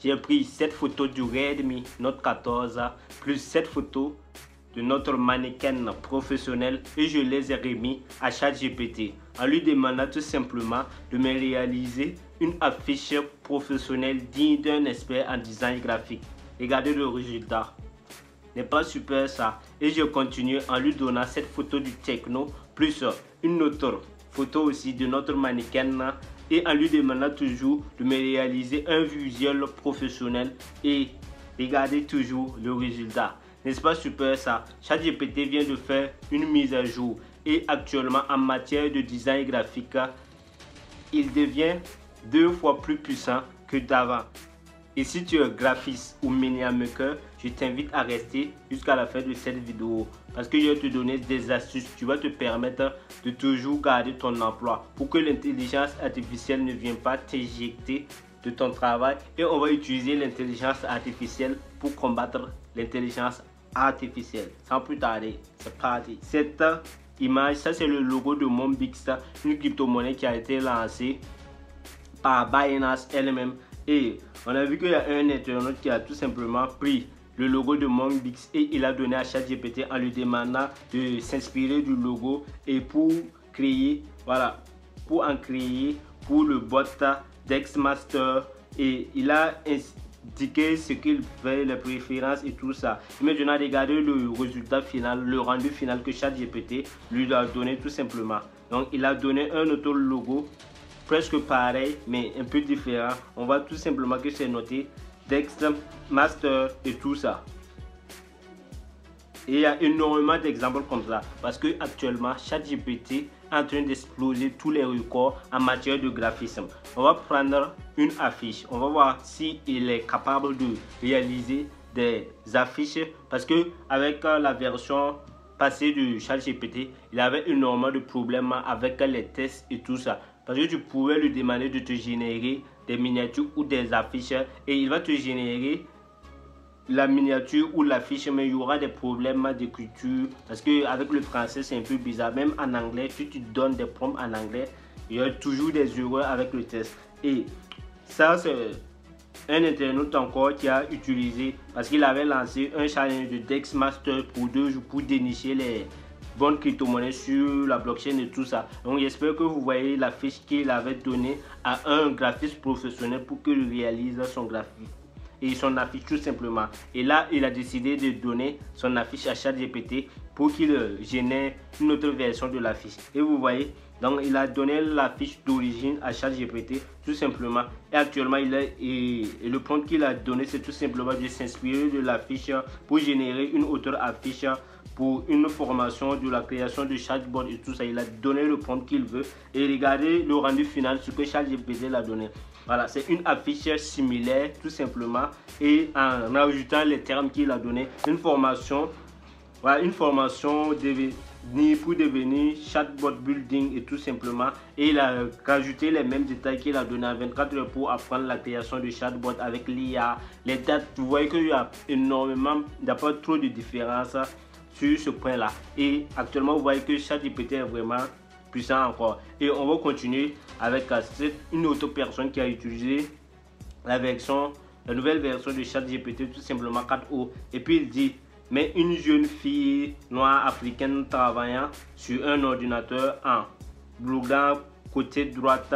j'ai pris cette photo du Redmi Note 14 plus cette photo de notre mannequin professionnel et je les ai remis à ChatGPT en lui demandant tout simplement de me réaliser une affiche professionnelle digne d'un expert en design graphique. Regardez le résultat. N'est pas super ça? Et je continue en lui donnant cette photo du techno plus une autre photo aussi de notre mannequin et en lui demandant toujours de me réaliser un visuel professionnel et regardez toujours le résultat. N'est-ce pas super ça? ChatGPT vient de faire une mise à jour et actuellement en matière de design graphique, il devient 2 fois plus puissant que d'avant. Et si tu es graphiste ou media maker, je t'invite à rester jusqu'à la fin de cette vidéo parce que je vais te donner des astuces qui vont te permettre de toujours garder ton emploi pour que l'intelligence artificielle ne vienne pas t'éjecter de ton travail et on va utiliser l'intelligence artificielle pour combattre l'intelligence artificielle. Sans plus tarder, c'est parti. Cette image, ça c'est le logo de Monbix, une crypto-monnaie qui a été lancée par Binance elle-même. Et on a vu qu'il y a un internaute qui a tout simplement pris le logo de Monbix et il a donné à ChatGPT en lui demandant de s'inspirer du logo et pour créer, voilà, pour en créer pour le bot DexMaster et il a indiqué ce qu'il fait, les préférences et tout ça. Et maintenant, regardez le résultat final, le rendu final que ChatGPT lui a donné tout simplement. Donc, il a donné un autre logo presque pareil mais un peu différent. On voit tout simplement que c'est noté DexMaster et tout ça. Et il y a énormément d'exemples comme ça parce que actuellement ChatGPT est en train d'exploser tous les records en matière de graphisme. On va prendre une affiche, on va voir si il est capable de réaliser des affiches parce que avec la version passée de ChatGPT, il avait énormément de problèmes avec les tests et tout ça. Parce que tu pouvais lui demander de te générer des miniatures ou des affiches et il va te générer la miniature ou l'affiche, mais il y aura des problèmes d'écriture parce que avec le français c'est un peu bizarre. Même en anglais, si tu donnes des prompts en anglais, il y a toujours des erreurs avec le test. Et ça c'est un internaute encore qui a utilisé parce qu'il avait lancé un challenge de DexMaster pour 2 jours pour dénicher les bonnes crypto-monnaies sur la blockchain et tout ça. Donc j'espère que vous voyez la fiche qu'il avait donnée à un graphiste professionnel pour qu'il réalise son graphisme et son affiche tout simplement. Et là il a décidé de donner son affiche à ChatGPT pour qu'il génère une autre version de l'affiche. Et vous voyez, donc il a donné l'affiche d'origine à ChatGPT tout simplement. Et actuellement le prompt qu'il a donné c'est tout simplement de s'inspirer de l'affiche pour générer une autre affiche pour une formation de la création de chatbot et tout ça. Il a donné le prompt qu'il veut et regardez le rendu final, ce que ChatGPT l'a donné. Voilà, c'est une affiche similaire tout simplement et en ajoutant les termes qu'il a donné, une formation, voilà, une formation pour devenir chatbot building et tout simplement. Et il a rajouté les mêmes détails qu'il a donné à 24 heures pour apprendre la création de chatbot avec l'IA. Les dates, vous voyez qu'il y a énormément, il n'y a pas trop de différence sur ce point là. Et actuellement vous voyez que ChatGPT est vraiment puissant encore. Et on va continuer avec une autre personne qui a utilisé la nouvelle version de ChatGPT tout simplement 4O. Et puis il dit, mais une jeune fille noire africaine travaillant sur un ordinateur en bloquant côté droite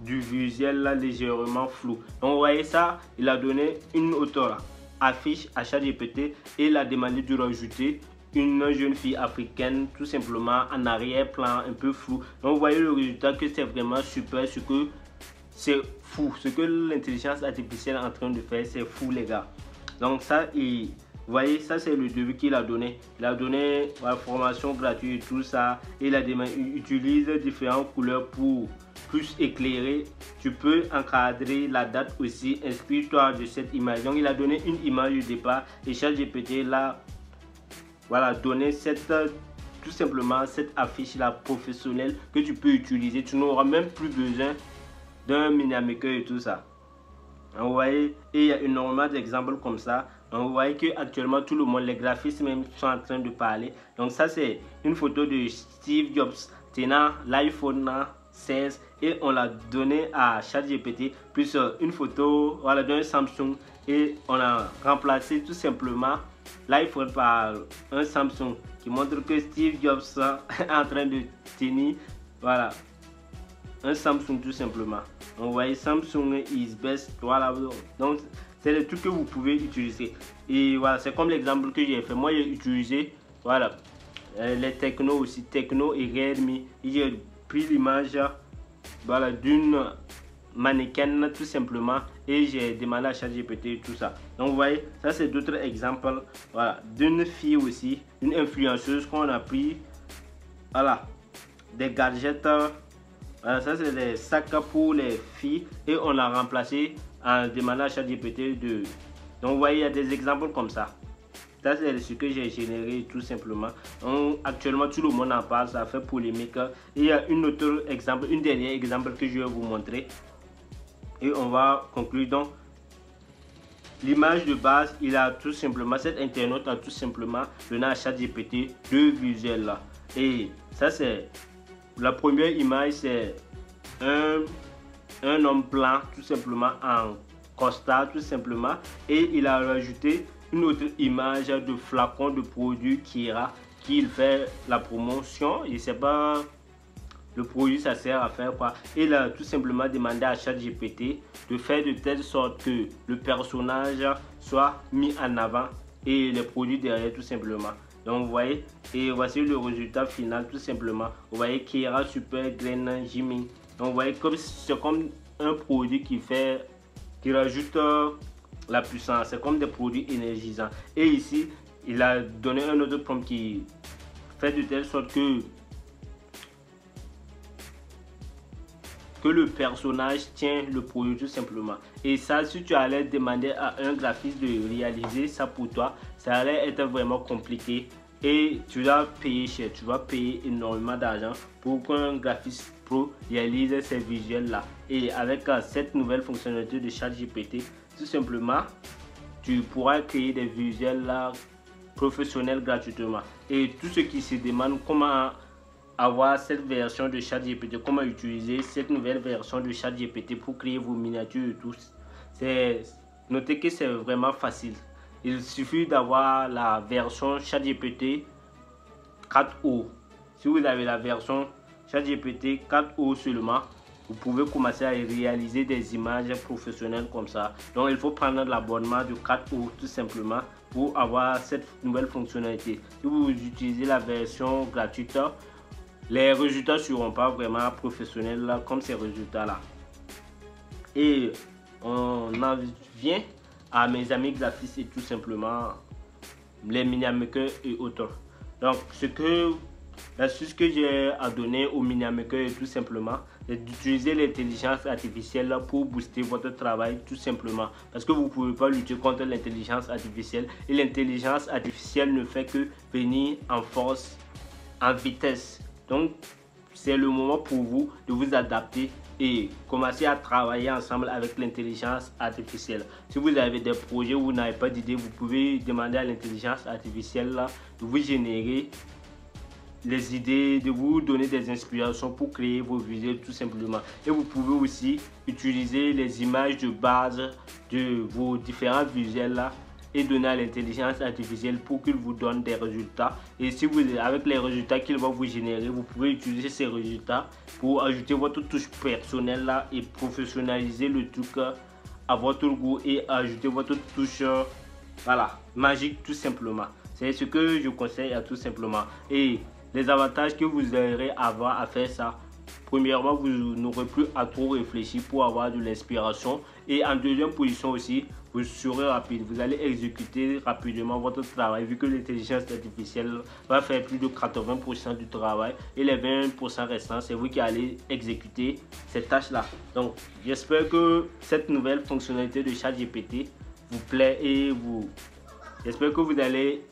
du visuel là, légèrement flou. Donc vous voyez ça, il a donné une autre affiche à ChatGPT et il a demandé de rajouter une jeune fille africaine tout simplement en arrière-plan un peu flou. Donc vous voyez le résultat que c'est vraiment super, ce que c'est fou, ce que l'intelligence artificielle est en train de faire, c'est fou les gars. Donc ça, vous voyez, ça c'est le devis qu'il a donné. Il a donné la formation gratuite et tout ça. Et il utilise différentes couleurs pour plus éclairer. Tu peux encadrer la date aussi. Inspire-toi de cette image. Donc il a donné une image au départ et ChatGPT là, voilà, donner tout simplement cette affiche là professionnelle que tu peux utiliser. Tu n'auras même plus besoin d'un media maker et tout ça. Vous voyez, et il y a énormément d'exemples comme ça. Donc vous voyez que actuellement tout le monde, les graphistes même sont en train de parler. Donc ça c'est une photo de Steve Jobs tenant l'iPhone 16 et on l'a donné à ChatGPT plus une photo voilà, d'un Samsung et on a remplacé tout simplement l'iPhone par un Samsung qui montre que Steve Jobs est en train de tenir voilà, un Samsung tout simplement. On voit Samsung is best. Voilà, donc c'est le truc que vous pouvez utiliser. Et voilà, c'est comme l'exemple que j'ai fait. Moi, j'ai utilisé voilà, les Tecno aussi, Tecno et Redmi. J'ai pris l'image voilà, d'une mannequin tout simplement et j'ai demandé à ChatGPT et tout ça. Donc vous voyez, ça c'est d'autres exemples voilà, d'une fille aussi, une influenceuse qu'on a pris voilà, des gadgets. Voilà, ça c'est des sacs pour les filles et on l'a remplacé en demandant à ChatGPT de. Donc vous voyez, il y a des exemples comme ça. Ça c'est ce que j'ai généré tout simplement. Donc, actuellement tout le monde en parle, ça fait polémique. Et il y a une autre exemple, une dernière exemple que je vais vous montrer. Et on va conclure. Donc l'image de base, il a tout simplement, cet internaute a tout simplement donné à ChatGPT deux visuels là. Et ça c'est la première image, c'est un homme blanc tout simplement en costard tout simplement. Et il a rajouté une autre image de flacon de produit Kira qu'il fait la promotion. Je ne sais pas le produit ça sert à faire quoi. Il a tout simplement demandé à ChatGPT de faire de telle sorte que le personnage soit mis en avant et les produits derrière tout simplement. Donc vous voyez, et voici le résultat final tout simplement. Vous voyez Kira Super Green Jimmy. Donc vous voyez comme c'est comme un produit qui rajoute la puissance. C'est comme des produits énergisants. Et ici, il a donné un autre prompt qui fait de telle sorte que le personnage tient le produit tout simplement. Et ça, si tu allais demander à un graphiste de réaliser ça pour toi, ça allait être vraiment compliqué et tu vas payer cher, tu vas payer énormément d'argent pour qu'un graphiste pro réalise ces visuels là. Et avec cette nouvelle fonctionnalité de ChatGPT, tout simplement, tu pourras créer des visuels là professionnels gratuitement. Et tout ce qui se demande comment avoir cette version de ChatGPT, comment utiliser cette nouvelle version de ChatGPT pour créer vos miniatures et tout, notez que c'est vraiment facile. Il suffit d'avoir la version ChatGPT 4o. Si vous avez la version ChatGPT 4o seulement, vous pouvez commencer à réaliser des images professionnelles comme ça. Donc il faut prendre l'abonnement de 4o tout simplement pour avoir cette nouvelle fonctionnalité. Si vous utilisez la version gratuite, les résultats ne seront pas vraiment professionnels là, comme ces résultats là. Et on en vient à mes amis graphistes et tout simplement les miniamakers et autres. Donc l'astuce que j'ai à donner aux miniamakers est tout simplement d'utiliser l'intelligence artificielle pour booster votre travail tout simplement. Parce que vous ne pouvez pas lutter contre l'intelligence artificielle et l'intelligence artificielle ne fait que venir en force, en vitesse. Donc, c'est le moment pour vous de vous adapter et commencer à travailler ensemble avec l'intelligence artificielle. Si vous avez des projets où vous n'avez pas d'idée, vous pouvez demander à l'intelligence artificielle là, de vous générer les idées, de vous donner des inspirations pour créer vos visuels tout simplement. Et vous pouvez aussi utiliser les images de base de vos différents visuels là et donner à l'intelligence artificielle pour qu'il vous donne des résultats. Et si vous, avec les résultats qu'il va vous générer, vous pouvez utiliser ces résultats pour ajouter votre touche personnelle là et professionnaliser le truc à votre goût et ajouter votre touche voilà, magique tout simplement. C'est ce que je conseille à tout simplement. Et les avantages que vous aurez à avoir à faire ça: premièrement, vous n'aurez plus à trop réfléchir pour avoir de l'inspiration. Et en deuxième position aussi, vous serez rapide. Vous allez exécuter rapidement votre travail vu que l'intelligence artificielle va faire plus de 80% du travail. Et les 20% restants, c'est vous qui allez exécuter ces tâches-là. Donc, j'espère que cette nouvelle fonctionnalité de ChatGPT vous plaît et j'espère que vous allez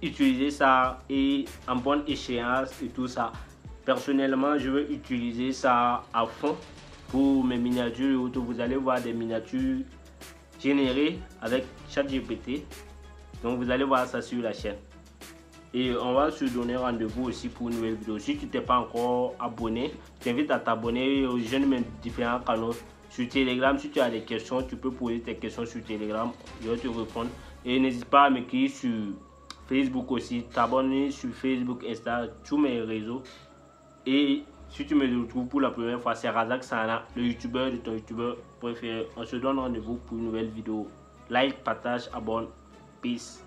utiliser ça et en bonne échéance et tout ça. Personnellement, je vais utiliser ça à fond pour mes miniatures et autres. Vous allez voir des miniatures générées avec ChatGPT. Donc vous allez voir ça sur la chaîne. Et on va se donner rendez-vous aussi pour une nouvelle vidéo. Si tu t'es pas encore abonné, je t'invite à t'abonner. Je mets différents canaux sur Telegram. Si tu as des questions, tu peux poser tes questions sur Telegram. Je vais te répondre. Et n'hésite pas à m'écrire sur Facebook aussi. T'abonner sur Facebook, Insta, tous mes réseaux. Et si tu me retrouves pour la première fois, c'est Razak Sana, le youtubeur de ton youtubeur préféré. On se donne rendez-vous pour une nouvelle vidéo. Like, partage, abonne. Peace.